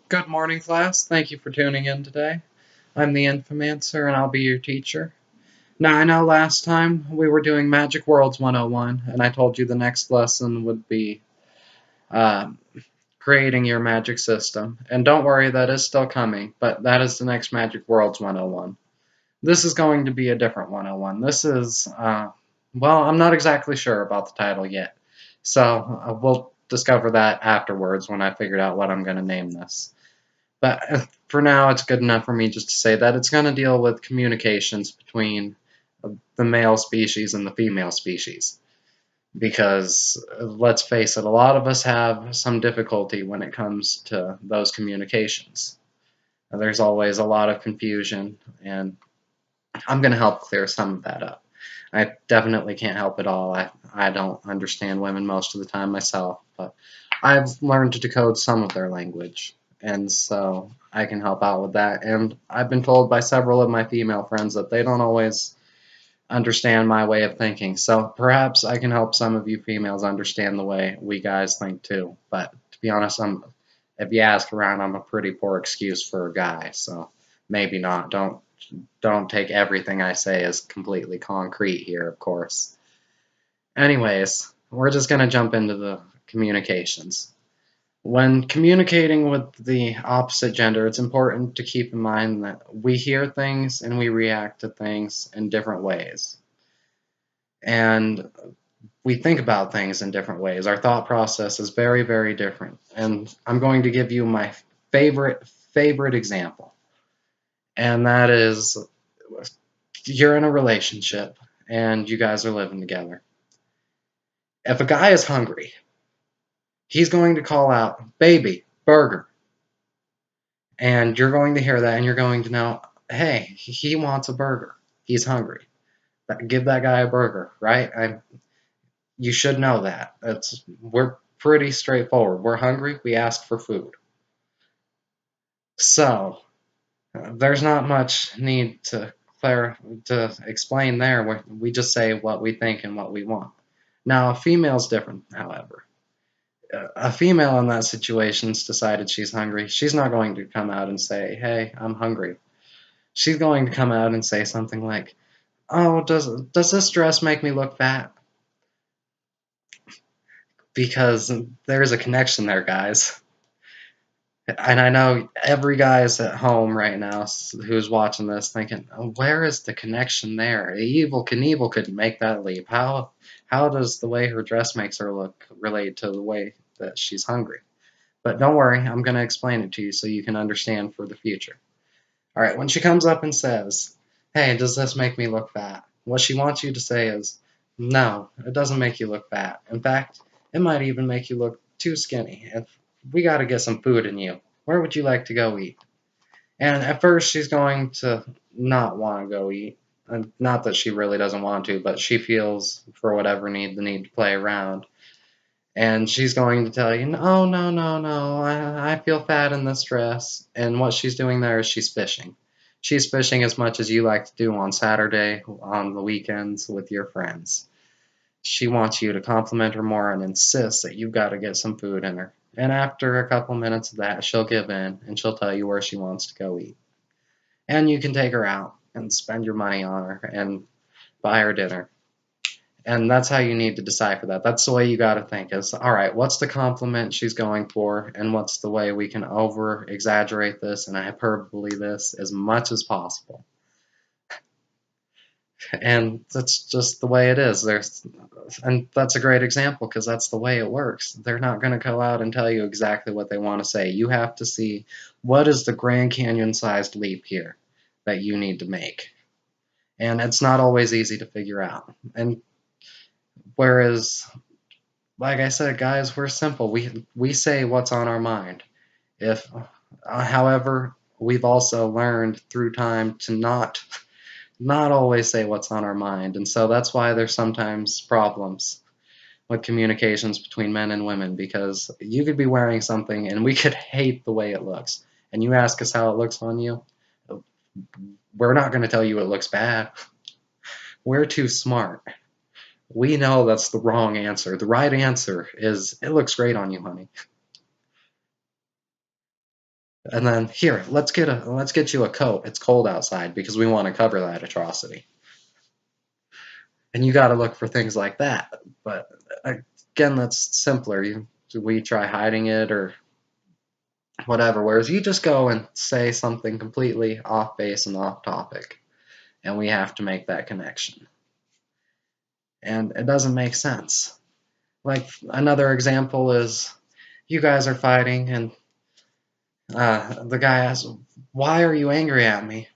Good morning, class. Thank you for tuning in today. I'm the Infomancer, and I'll be your teacher. Now, I know last time we were doing Magic Worlds 101, and I told you the next lesson would be uh, creating your magic system. And don't worry, that is still coming, but that is the next Magic Worlds 101. This is going to be a different 101. This is, well, I'm not exactly sure about the title yet. So we'll discover that afterwards when I figured out what I'm going to name this. But for now, it's good enough for me just to say that it's going to deal with communications between the male species and the female species. Because let's face it, a lot of us have some difficulty when it comes to those communications. There's always a lot of confusion, and I'm going to help clear some of that up. I definitely can't help it all. I don't understand women most of the time myself, but I've learned to decode some of their language, and so I can help out with that. And I've been told by several of my female friends that they don't always understand my way of thinking, so perhaps I can help some of you females understand the way we guys think too. But to be honest, if you ask around, I'm a pretty poor excuse for a guy, so maybe not. Don't take everything I say as completely concrete here, of course. Anyways, we're just going to jump into the communications. When communicating with the opposite gender, it's important to keep in mind that we hear things and we react to things in different ways. And we think about things in different ways. Our thought process is very, very different. And I'm going to give you my favorite example. And that is you're in a relationship and you guys are living together. If a guy is hungry, he's going to call out, "Baby, burger." And you're going to hear that and you're going to know, hey, he wants a burger. He's hungry. Give that guy a burger, right? You should know that. We're pretty straightforward. We're hungry, we ask for food. So, there's not much need to explain there. We just say what we think and what we want. Now, a female's different, however. A female in that situation's decided she's hungry. She's not going to come out and say, "Hey, I'm hungry." She's going to come out and say something like, "Oh, does this dress make me look fat?" Because there's a connection there, guys. And I know every guy's at home right now who's watching this thinking, oh, where is the connection there? Evel Knievel couldn't make that leap. How does the way her dress makes her look relate to the way that she's hungry? But don't worry, I'm going to explain it to you so you can understand for the future. All right, when she comes up and says, "Hey, does this make me look fat?" What she wants you to say is, "No, it doesn't make you look fat. In fact, it might even make you look too skinny. If we got to get some food in you, where would you like to go eat?" And at first, she's going to not want to go eat. And not that she really doesn't want to, but she feels, for whatever the need to play around. And she's going to tell you, "Oh, no, no, no, I feel fat in this dress." And what she's doing there is she's fishing. She's fishing as much as you like to do on Saturday, on the weekends with your friends. She wants you to compliment her more and insist that you've got to get some food in her. And after a couple minutes of that, she'll give in and she'll tell you where she wants to go eat. And you can take her out and spend your money on her and buy her dinner. And that's how you need to decipher that. That's the way you got to think is, all right, what's the compliment she's going for, and what's the way we can over exaggerate this and hyperbole this as much as possible. And that's just the way it is. And that's a great example because that's the way it works. They're not going to go out and tell you exactly what they want to say. You have to see what is the Grand Canyon sized leap here that you need to make. And it's not always easy to figure out. And whereas, like I said, guys, we're simple. We say what's on our mind. If, however, we've also learned through time to not always say what's on our mind, and so that's why there's sometimes problems with communications between men and women, because you could be wearing something and we could hate the way it looks, and you ask us how it looks on you, we're not going to tell you it looks bad. We're too smart. We know that's the wrong answer. The right answer is, "It looks great on you, honey." And then here, let's get you a coat. It's cold outside because we want to cover that atrocity. And you got to look for things like that. But again, that's simpler. We try hiding it or whatever. Whereas you just go and say something completely off base and off topic, and we have to make that connection. And it doesn't make sense. Like another example is you guys are fighting, and the guy asks, "Why are you angry at me?"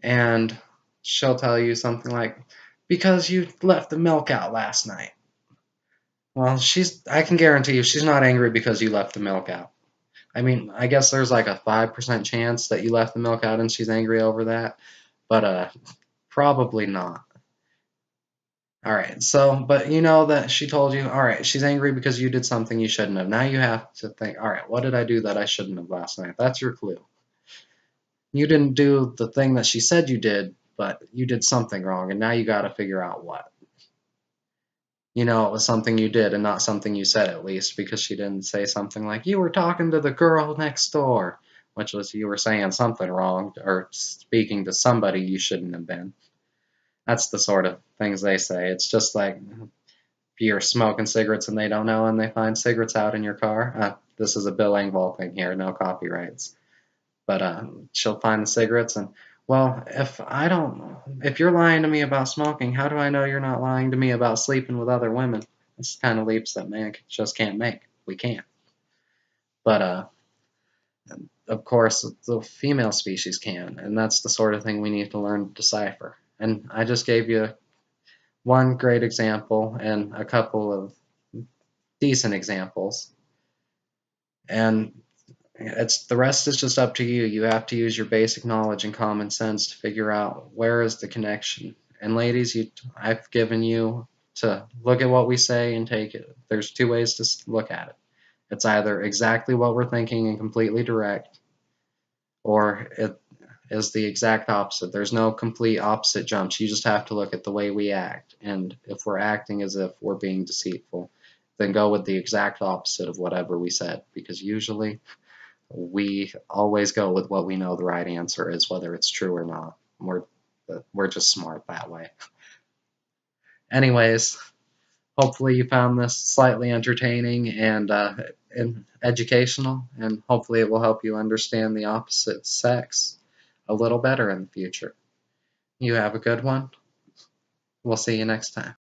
And she'll tell you something like, "Because you left the milk out last night." Well, I can guarantee you she's not angry because you left the milk out. I mean, I guess there's like a 5% chance that you left the milk out and she's angry over that, but probably not. All right, so, but you know that she told you, all right, she's angry because you did something you shouldn't have. Now you have to think, all right, what did I do that I shouldn't have last night? That's your clue. You didn't do the thing that she said you did, but you did something wrong, and now you got to figure out what. You know, it was something you did and not something you said, at least, because she didn't say something like, you were talking to the girl next door, which was you were saying something wrong or speaking to somebody you shouldn't have been. That's the sort of things they say. It's just like if you're smoking cigarettes and they don't know and they find cigarettes out in your car. This is a Bill Engvall thing here, no copyrights. But she'll find the cigarettes and, well, if you're lying to me about smoking, how do I know you're not lying to me about sleeping with other women? It's the kind of leaps that man just can't make. We can't. But of course, the female species can, and that's the sort of thing we need to learn to decipher. And I just gave you one great example and a couple of decent examples. And the rest is just up to you. You have to use your basic knowledge and common sense to figure out where is the connection. And ladies, I've given you to look at what we say and take it. There's two ways to look at it. It's either exactly what we're thinking and completely direct, or it is the exact opposite. There's no complete opposite jumps. You just have to look at the way we act. And if we're acting as if we're being deceitful, then go with the exact opposite of whatever we said, because usually we always go with what we know the right answer is, whether it's true or not. We're just smart that way. Anyways, hopefully you found this slightly entertaining and educational, and hopefully it will help you understand the opposite sex a little better in the future. You have a good one. We'll see you next time.